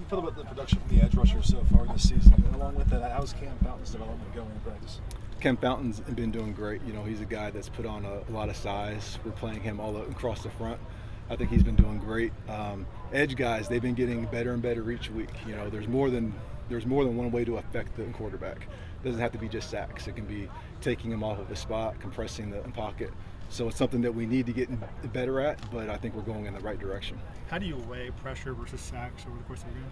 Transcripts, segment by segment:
feel about the production from the edge rushers so far this season? And along with that, how's Cam Fountain's development going in practice? Cam Fountain's been doing great. He's a guy that's put on a lot of size. We're playing him all across the front. I think he's been doing great. Edge guys, they've been getting better and better each week. There's more than one way to affect the quarterback. It doesn't have to be just sacks. It can be taking him off of his spot, compressing the pocket. So it's something that we need to get better at, but I think we're going in the right direction. How do you weigh pressure versus sacks over the course of the game?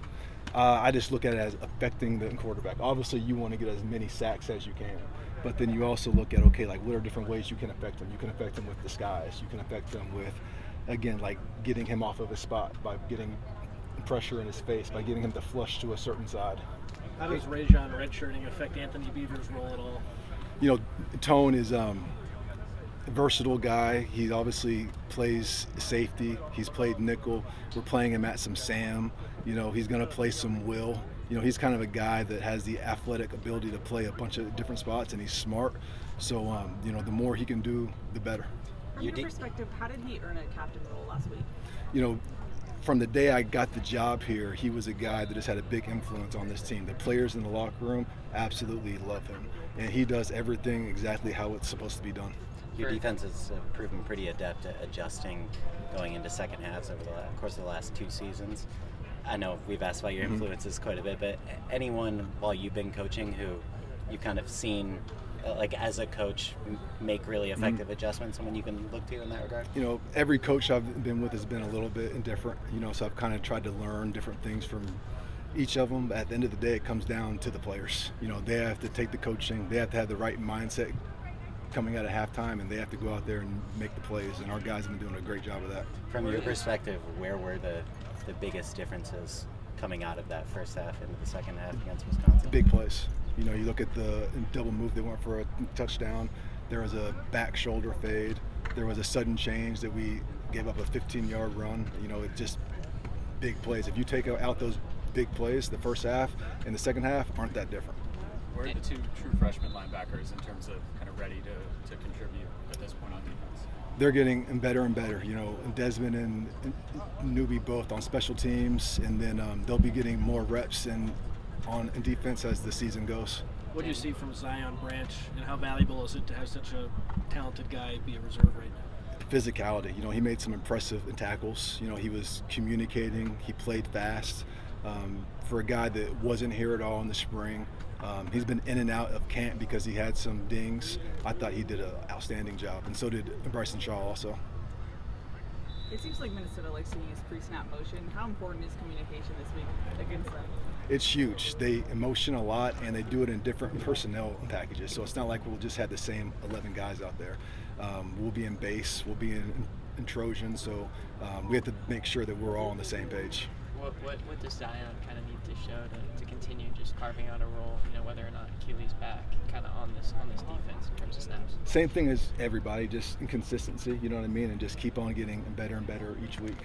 I just look at it as affecting the quarterback. Obviously, you want to get as many sacks as you can, but then you also look at, what are different ways you can affect him? You can affect him with disguise. You can affect him with, again, like getting him off of his spot, by getting pressure in his face, by getting him to flush to a certain side. How does Rajon redshirting affect Anthony Beaver's role at all? Tone is a versatile guy. He obviously plays safety. He's played nickel. We're playing him at some Sam. He's going to play some will. He's kind of a guy that has the athletic ability to play a bunch of different spots, and he's smart. So, the more he can do, the better. From your perspective, how did he earn a captain role last week? From the day I got the job here, he was a guy that has had a big influence on this team. The players in the locker room absolutely love him, and he does everything exactly how it's supposed to be done. Your defense has proven pretty adept at adjusting going into second halves over the course of the last 2 seasons. I know we've asked about your influences quite a bit, but anyone while you've been coaching who you've kind of seen, as a coach, make really effective adjustments, someone you can look to in that regard? Every coach I've been with has been a little bit indifferent, so I've kind of tried to learn different things from each of them. At the end of the day, it comes down to the players. They have to take the coaching, they have to have the right mindset coming out of halftime, and they have to go out there and make the plays, and our guys have been doing a great job of that. From your perspective, where were the biggest differences coming out of that first half into the second half against Wisconsin? Big plays. You look at the double move, they went for a touchdown. There was a back shoulder fade. There was a sudden change that we gave up a 15-yard run. It just big plays. If you take out those big plays, the first half and the second half aren't that different. Where are the 2 true freshman linebackers in terms of kind of ready to contribute at this point on defense? They're getting better and better. Desmond and Newbie both on special teams, and then they'll be getting more reps in defense as the season goes. What do you see from Zion Branch, and how valuable is it to have such a talented guy be a reserve right now? Physicality. He made some impressive tackles. He was communicating. He played fast. For a guy that wasn't here at all in the spring, he's been in and out of camp because he had some dings. I thought he did an outstanding job, and so did Bryson Shaw also. It seems like Minnesota likes to use pre-snap motion. How important is communication this week against them? It's huge. They motion a lot, and they do it in different personnel packages. So it's not like we'll just have the same 11 guys out there. We'll be in base, we'll be in Trojans, so we have to make sure that we're all on the same page. What does Zion kind of need to show to continue just carving out a role, whether or not Keely's back, kind of on this defense in terms of snaps? Same thing as everybody, just inconsistency, you know what I mean, and just keep on getting better and better each week.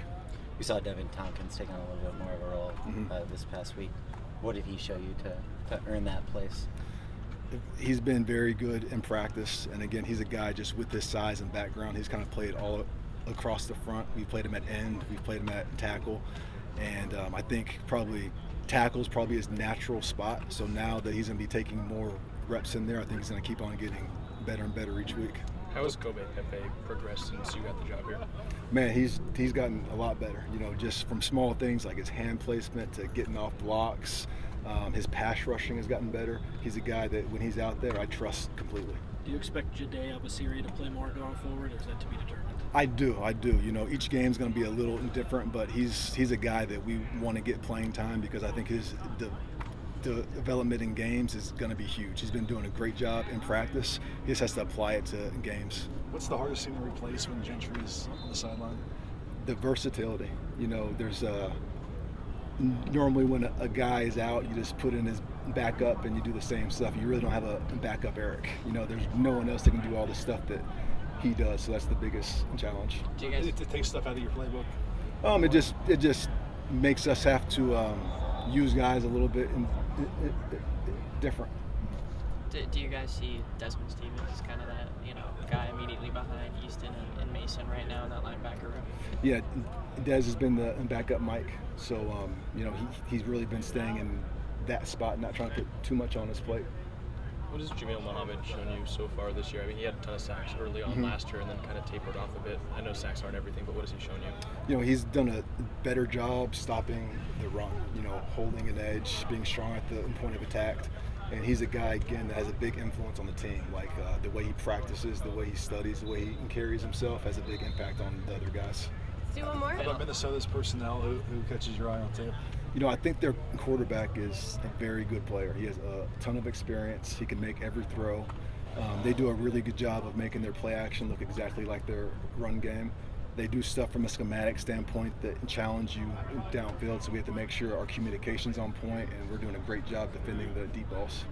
We saw Devin Tompkins take on a little bit more of a role this past week. What did he show you to earn that place? He's been very good in practice, and again, he's a guy just with his size and background. He's kind of played all across the front. We played him at end, we played him at tackle, and I think tackle's probably his natural spot. So now that he's going to be taking more reps in there, I think he's going to keep on getting better and better each week. How has Kobe Pepe progressed since you got the job here? Man, he's gotten a lot better. Just from small things like his hand placement to getting off blocks. His pass rushing has gotten better. He's a guy that when he's out there, I trust completely. Do you expect Jade Abasiri to play more going forward, or is that to be determined? I do. Each game's going to be a little different, but he's a guy that we want to get playing time because I think the development in games is going to be huge. He's been doing a great job in practice. He just has to apply it to games. What's the hardest thing to replace when Gentry is on the sideline? The versatility. There's normally when a guy is out, you just put in his backup and you do the same stuff. You really don't have a backup Eric. There's no one else that can do all the stuff that he does, so that's the biggest challenge. Do you guys to take stuff out of your playbook? It just makes us have to use guys a little bit different. Do you guys see Desmond Stevens as kind of that guy immediately behind Easton and Mason right now in that linebacker room. Yeah, Dez has been the backup Mike, so he's really been staying in that spot, not trying to put too much on his plate. What has Jamil Muhammad shown you so far this year? I mean, he had a ton of sacks early on last year and then kind of tapered off a bit. I know sacks aren't everything, but what has he shown you? He's done a better job stopping the run, holding an edge, being strong at the point of attack. And he's a guy, again, that has a big influence on the team. Like the way he practices, the way he studies, the way he carries himself has a big impact on the other guys. Let's do one more. How about Minnesota's personnel? Who catches your eye on tape? I think their quarterback is a very good player. He has a ton of experience. He can make every throw. They do a really good job of making their play action look exactly like their run game. They do stuff from a schematic standpoint that challenge you downfield, so we have to make sure our communication's on point, and we're doing a great job defending the deep balls.